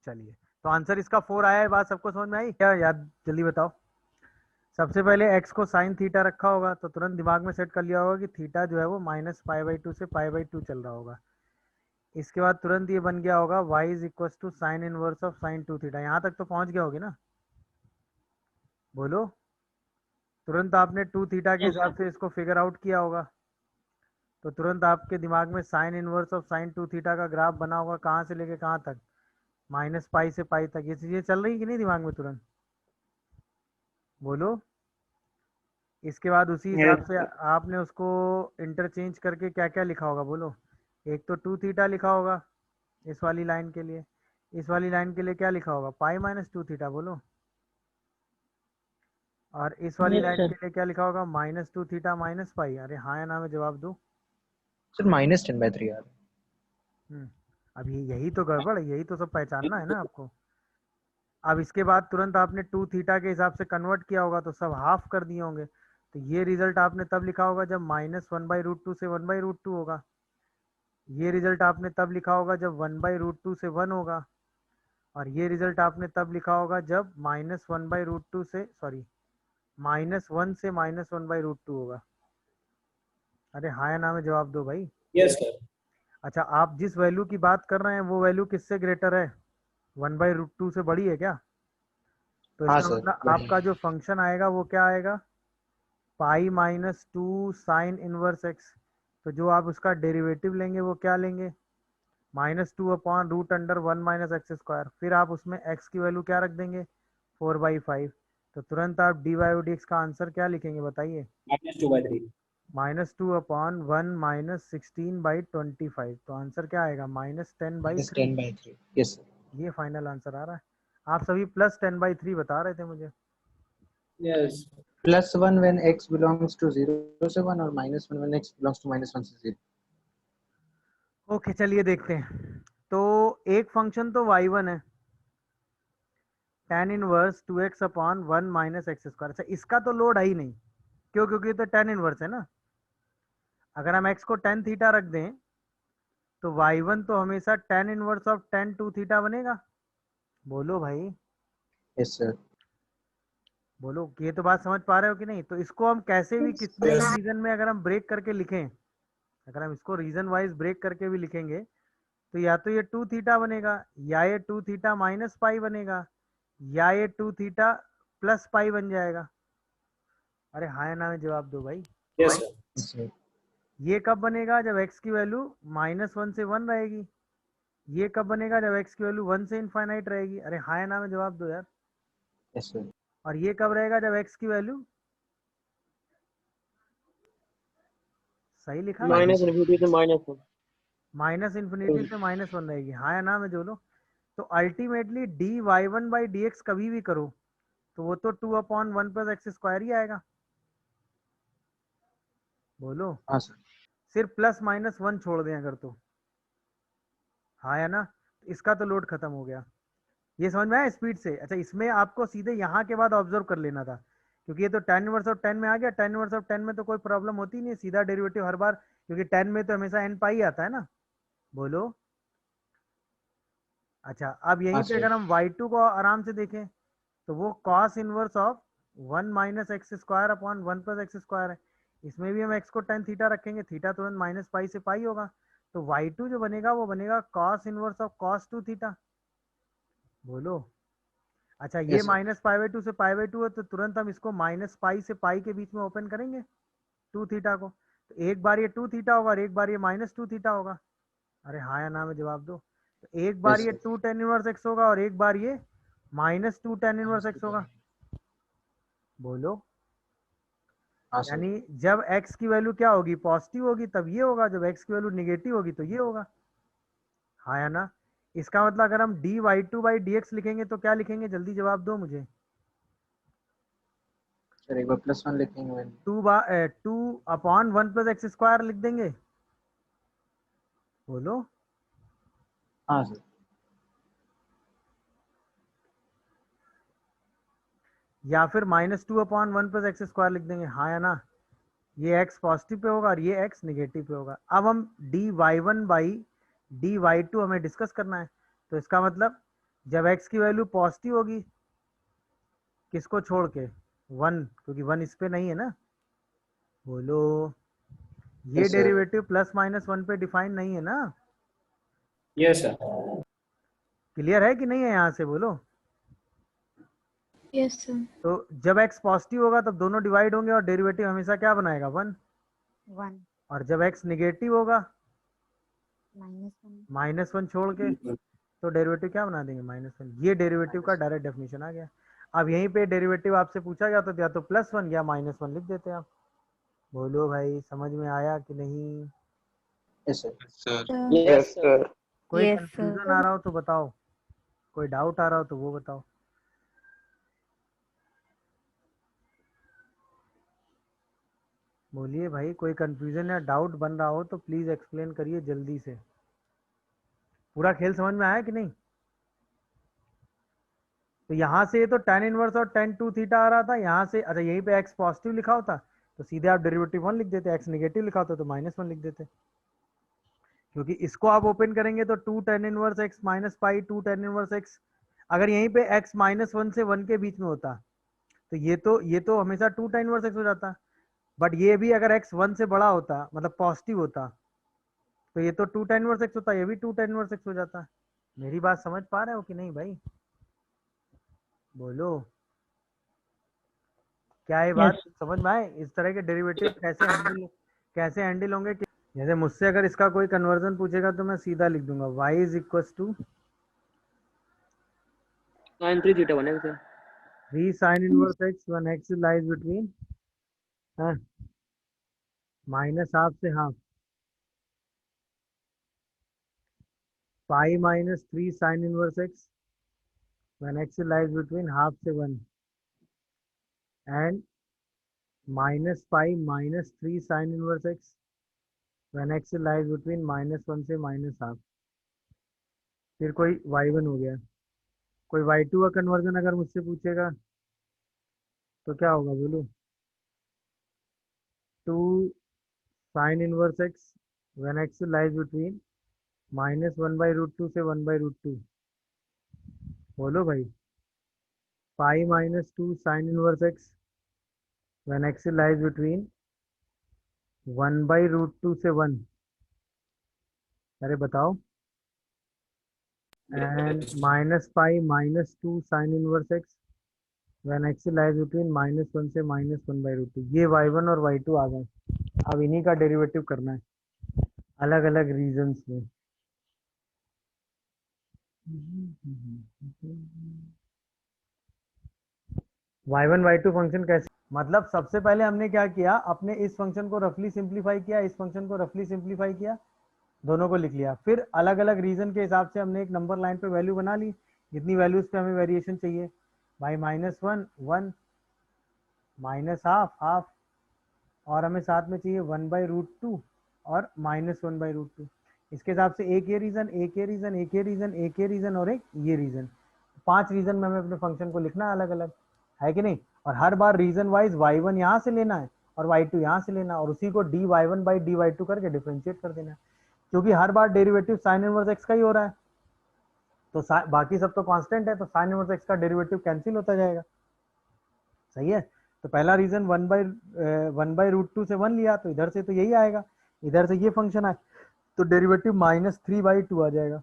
चलिए, तो आंसर इसका 4 आया है। बात सबको समझ में आई क्या? याद जल्दी बताओ। सबसे पहले x को साइन थीटा रखा होगा तो तुरंत दिमाग में सेट कर लिया होगा कि थीटा जो है वो माइनस पाई बाई 2 से पाई बाई 2 चल रहा होगा। इसके बाद तुरंत ये बन गया होगा y is equal to sine inverse of sine 2 theta. यहाँ तक तो पहुंच गया होगी ना, बोलो। तुरंत आपने 2 थीटा के हिसाब से इसको फिगर आउट किया होगा, तो तुरंत आपके दिमाग में sign inverse of sine 2 theta का ग्राफ बना होगा। कहाँ से लेके कहाँ तक, माइनस पाई से पाई तक। ये चीजें चल रही कि नहीं दिमाग में तुरंत, बोलो। इसके बाद उसी हिसाब से आपने उसको इंटरचेंज करके क्या क्या लिखा होगा, बोलो। एक तो 2 थीटा लिखा होगा इस वाली लाइन के लिए, इस वाली लाइन के लिए क्या लिखा होगा, पाई माइनस 2 थीटा, बोलो। और इस वाली Yes, लाइन sir. के लिए क्या लिखा होगा, माइनस 2 थीटा माइनस पाई। अरे हाँ या ना में जवाब दो। Sir, -10/3 यार. अब यही तो गड़बड़ है, यही तो सब पहचानना है ना आपको। अब इसके बाद तुरंत आपने 2 थीटा के हिसाब से कन्वर्ट किया होगा तो सब हाफ कर दिए होंगे। तो ये रिजल्ट आपने तब लिखा होगा जब -1/√2 से 1/√2 होगा। ये रिजल्ट आपने तब लिखा होगा जब 1/√2 से 1 होगा। और ये रिजल्ट आपने तब लिखा होगा जब -1/√2 से सॉरी -1 से -1/√2 होगा। अरे हाँ या ना में जवाब दो भाई। Yes, sir. अच्छा आप जिस वैल्यू की बात कर रहे हैं वो वैल्यू किससे ग्रेटर है, 1/√2 से बड़ी है क्या? तो हाँ इसका सर, मतलब बड़ी। आपका जो फंक्शन आएगा वो क्या आएगा, pi minus 2 sine inverse x. तो जो आप उसका डेरिवेटिव लेंगे वो क्या लेंगे, -2 upon root under 1 minus x square. फिर आप उसमें x की वैल्यू क्या रख देंगे, 4/5। तो तुरंत आप dy और dx का आंसर क्या लिखेंगे बताइए, -2/3. -2 अपॉन 1 माइनस 16/25। तो आंसर क्या आएगा, -10/3। -10/3. Yes, sir. ये फाइनल आंसर आ रहा है। आप सभी +10/3 बता रहे थे मुझे। Yes. +1 when x belongs to 0 से 1 और -1 when x belongs to -1 से 0. ओके चलिए देखते हैं। तो एक फंक्शन तो y1 है, tan inverse 2x upon 1 minus x square. अच्छा इसका तो लोड है ही नहीं, क्यों? क्योंकि ये तो tan इनवर्स है ना। अगर हम x को tan थीटा रख दें तो y1 तो हमेशा tan inverse of tan 2 theta बनेगा, बोलो भाई, Yes, sir. बोलो। ये तो बात समझ पा रहे हो कि नहीं? तो इसको हम कैसे भी किसी भी रीजन में अगर हम ब्रेक करके लिखें, अगर हम इसको रीजन वाइज ब्रेक करके भी लिखेंगे तो या तो ये 2 थीटा बनेगा, या ये 2 थीटा माइनस पाई बनेगा, या ये 2 थीटा प्लस पाई बन जाएगा। अरे हाँ या ना में जवाब दो भाई। Yes, sir. Yes, sir. ये कब बनेगा, जब x की वैल्यू -1 से 1 रहेगी। ये कब बनेगा, जब x की वैल्यू 1 से इनफाइनाइट रहेगी। अरे हाँ या ना में जवाब दो यार। Yes, sir. और ये कब रहेगा, जब x की वैल्यू, सही लिखा ना, -∞ से -1. माइनस इन्फिनिटी से -1 रहेगी। हाँ या ना में जो लो। तो अल्टीमेटली dy1/dx कभी भी करो तो वो तो 2/1 प्लस एक्स स्क्वायर ही आएगा। बोलो, हाँ सर। सिर्फ प्लस माइनस 1 छोड़ दें अगर तो, हाँ है ना, इसका तो लोड खत्म हो गया। ये समझ में आया स्पीड से? अच्छा, इसमें आपको सीधे यहाँ के बाद ऑब्जर्व कर लेना था, क्योंकि ये तो tan इनवर्स ऑफ 10 में आ गया। tan इनवर्स ऑफ 10 में तो कोई प्रॉब्लम होती नहीं है, सीधा डेरिवेटिव हर बार, क्योंकि 10 में तो हमेशा n पाई आता है ना। बोलो। अच्छा, अब हाँ यहीं पे सर। अगर हम y2 को आराम से देखें तो वो cos inverse of 1 minus x square upon 1 plus x square है। इसमें भी हम x को tan थीटा रखेंगे, थीटा तुरंत माइनस पाई से पाई होगा, तो y2 जो बनेगा वो बनेगा cos inverse of cos 2 theta. बोलो। अच्छा, ये yes sir. Minus pi by 2 से पाई बाई 2 है, तो तुरंत हम इसको माइनस पाई से पाई के बीच में ओपन करेंगे 2 थीटा को, तो एक बार ये 2 थीटा होगा और एक बार ये माइनस 2 थीटा होगा। अरे हाँ या ना में जवाब दो। तो एक बार यस ये सर। 2 tan इनवर्स एक्स होगा और एक बार ये माइनस 2 tan इनवर्स एक्स होगा। बोलो। हाँ सर। यानी जब x की वैल्यू क्या होगी, पॉजिटिव होगी, तब ये होगा, जब x की वैल्यू निगेटिव होगी तो ये होगा, हाँ या ना। इसका मतलब अगर हम dy two by d x लिखेंगे तो क्या लिखेंगे, जल्दी जवाब दो मुझे। सर एक बार +1 लिखेंगे। 2/1 प्लस एक्स स्क्वायर लिख देंगे। बोलो। हाँ सर। या फिर -2/1 प्लस एक्स स्क्वायर लिख देंगे, हाँ या ना। ये x पॉजिटिव पे होगा और ये x निगेटिव पे होगा। अब हम dy1 बाई dy2 हमें डिस्कस करना है, तो इसका मतलब जब x की वैल्यू पॉजिटिव होगी, किसको छोड़ के, 1, क्योंकि 1 इस पे नहीं है ना। बोलो। ये yes sir. Derivative plus minus 1 पे डिफाइन नहीं है ना। Yes, sir. क्लियर है कि नहीं है यहाँ से? बोलो। Yes sir. तो जब x पॉजिटिव होगा तब दोनों डिवाइड होंगे और डेरिवेटिव हमेशा क्या बनाएगा, 1। 1 और जब x निगेटिव होगा, -1 -1 छोड़ के, तो डेरिवेटिव क्या बना देंगे, -1। ये डेरिवेटिव का डायरेक्ट डेफिनेशन आ गया। अब यहीं पे डेरिवेटिव आपसे पूछा गया तो या तो +1 या -1 लिख देते आप। बोलो भाई, समझ में आया कि नहीं? Yes sir. Yes, sir. कोई यस कंफ्यूजन सर। आ रहा हो तो बताओ, कोई डाउट आ रहा हो तो वो बताओ। बोलिए भाई, कोई कंफ्यूजन या डाउट बन रहा हो तो प्लीज एक्सप्लेन करिए जल्दी से। पूरा खेल समझ में आया कि नहीं? तो यहाँ से तो tan इनवर्स और tan 2 थीटा आ रहा था, यहाँ से अच्छा यहीं पे x पॉजिटिव लिखा होता तो सीधे आप डेरिवेटिव 1 लिख देते, x नेगेटिव लिखा होता तो -1 लिख देते, क्योंकि इसको आप ओपन करेंगे तो 2 tan inverse x minus pi 2 tan inverse x, अगर यहीं पे x -1 से 1 के बीच में होता तो ये तो हमेशा 2 tan इनवर्स x हो जाता। बट ये भी अगर x 1 से बड़ा होता, मतलब पॉजिटिव होता, तो ये तो 2 tan इनवर्स x होता, ये भी 2 tan इनवर्स x हो जाता। मेरी बात समझ पा रहे हो कि नहीं भाई? बोलो। क्या ये बात समझ में आए? इस तरह के डेरिवेटिव कैसे हैंडल होंगे कि जैसे मुझसे अगर इसका कोई कन्वर्जन पूछेगा तो मैं सीधा लिख दूंगा y is equal to Sin 3 theta 1 sir. 3 sin inverse x when x lies between minus half से half, pi -3 sin inverse x when x lies between half से 1 and minus pi -3 sin inverse x when x lies between -1 से -half. फिर कोई y1 हो गया, कोई y2 का conversion अगर मुझसे पूछेगा तो क्या होगा, बोलो। 2 sin inverse x when x lies between -1/√2 से 1/√2। बोलो भाई। पाई -2 sin inverse x when x lies between 1/√2 से 1। अरे बताओ। And -pi -2 sin inverse x when x lies between -1 से -1/√2। ये y1 और y2 आ गए। अब इन्हीं का डेरिवेटिव करना है अलग अलग रीजन्स में। y1 y2 फंक्शन कैसे, मतलब सबसे पहले हमने क्या किया, अपने इस फंक्शन को रफली सिंप्लीफाई किया, इस फंक्शन को रफली सिंप्लीफाई किया, दोनों को लिख लिया, फिर अलग अलग रीजन के हिसाब से हमने एक नंबर लाइन पे वैल्यू बना ली जितनी वैल्यूज पे हमें वेरिएशन चाहिए। भाई -1 1 -12 और हमें साथ में चाहिए 1/√2 और -1/√2। इसके हिसाब से एक ये रीजन, एक ये रीजन, एक ये रीजन, एक ये रीजन और एक ये रीजन, 5 रीजन में हमें अपने फंक्शन को लिखना है अलग अलग, है कि नहीं। और हर बार रीजन वाइज y1 यहाँ से लेना है और y2 यहाँ से लेना है और उसी को dy1/dy2 करके डिफरेंशिएट कर देना है, क्योंकि हर बार डेरिवेटिव साइन इनवर्स x का ही हो रहा है, तो बाकी सब तो कांस्टेंट है, तो साइन इनवर्स x का डेरिवेटिव कैंसिल होता जाएगा। सही है। तो पहला रीजन 1/√2 से 1 लिया, तो इधर से तो यही आएगा, इधर से ये फंक्शन आए तो डेरिवेटिव -3/2 आ जाएगा,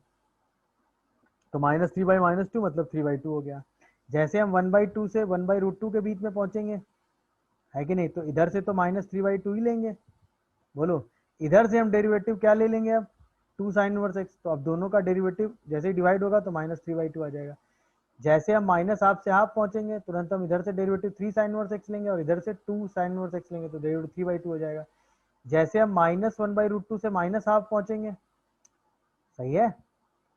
तो -3/-2 मतलब 3/2 हो गया। जैसे हम 1/2 से 1/√2 के बीच में पहुंचेंगे, है कि नहीं, तो इधर से तो -3/2 ही लेंगे। बोलो, इधर से हम डेरिवेटिव क्या ले लेंगे अब, 2 sin इनवर्स x, तो अब दोनों का डेरिवेटिव जैसे ही डिवाइड होगा तो -3/2 आ जाएगा। जैसे हम माइनस हाफ से हाफ पहुंचेंगे, तुरंत हम इधर से डेरिवेटिव 3 sin इनवर्स x लेंगे और इधर से 2 sin इनवर्स x लेंगे, तो डेरिवेटिव 3/2 हो जाएगा। जैसे हम -1/√2 से माइनस हाफ पहुंचेंगे, सही है,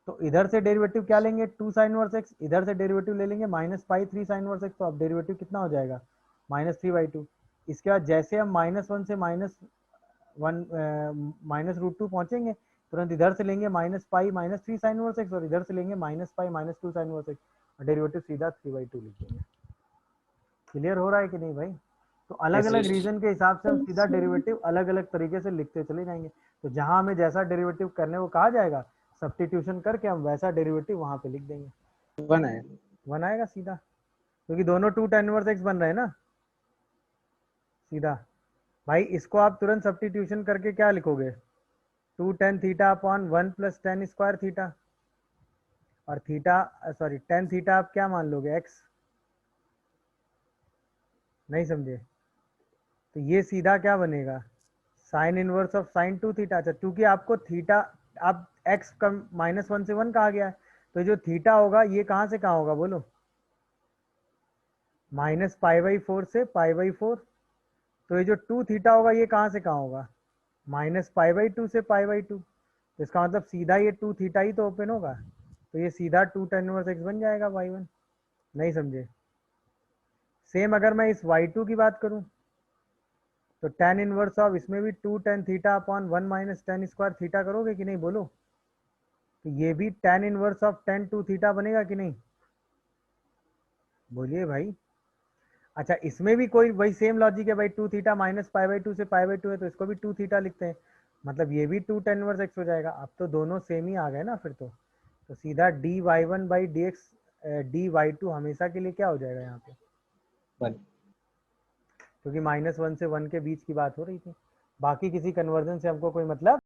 तो इधर से डेरिवेटिव क्या लेंगे, 2 sin इनवर्स x, इधर से डेरिवेटिव ले लेंगे -π3 sin इनवर्स x, तो अब डेरिवेटिव कितना हो जाएगा, -3/2। इसके बाद जैसे हम -1 से -√2 पहुंचेंगे, तुरंत इधर से लेंगे -π -3 sin इनवर्स x और इधर से लेंगे -π -2 sin इनवर्स x और डेरिवेटिव सीधा 3/2 लिख देंगे। क्लियर हो रहा है कि नहीं भाई। तो अलग अलग रीजन के हिसाब से हम सीधा डेरिवेटिव अलग अलग तरीके से लिखते चले जाएंगे, तो जहां हमें जैसा डेरिवेटिव करने को कहा जाएगा, सब्स्टिट्यूशन करके हम वैसा डेरिवेटिव वहां पे लिख देंगे। 1 आएगा, 1 आएगा सीधा, क्योंकि दोनों 2 tan इनवर्स x बन रहे हैं ना सीधा। भाई इसको आप तुरंत सब्स्टिट्यूशन करके क्या लिखोगे, 2 tan theta upon 1 + tan square theta, और थीटा सॉरी tan थीटा आप क्या मान लोगे, x, नहीं समझे, तो ये सीधा क्या बनेगा, sign inverse of sin 2 theta. अच्छा, क्योंकि आपको थीटा, आप x का -1 से 1 कहा गया है, तो जो थीटा होगा ये कहाँ से कहाँ होगा बोलो, -π/4 से π/4, तो ये जो 2 थीटा होगा ये कहाँ से कहाँ होगा, -π/2 से π/2, तो इसका मतलब सीधा ये 2 थीटा ही तो ओपन होगा, तो ये सीधा 2 tan इनवर्स x बन जाएगा y1, नहीं समझे। सेम अगर मैं इस y2 की बात करूं, तो tan इनवर्स ऑफ इसमें भी 2 tan theta upon 1 - tan square theta करोगे कि नहीं बोलो, तो ये भी tan inverse of tan 2 theta बनेगा कि नहीं, बोलिए भाई। अच्छा, इसमें भी कोई वही सेम लॉजिक है भाई, 2 थीटा -π/2 से π/2 है, तो इसको भी 2 थीटा लिखते हैं, मतलब ये भी 2 tan इनवर्स x हो जाएगा। अब तो दोनों सेम ही आ गए ना फिर तो सीधा dy1/dx dy2 हमेशा के लिए क्या हो जाएगा यहाँ पे, 1। क्योंकि -1 से 1 के बीच की बात हो रही थी, बाकी किसी कन्वर्जन से हमको कोई मतलब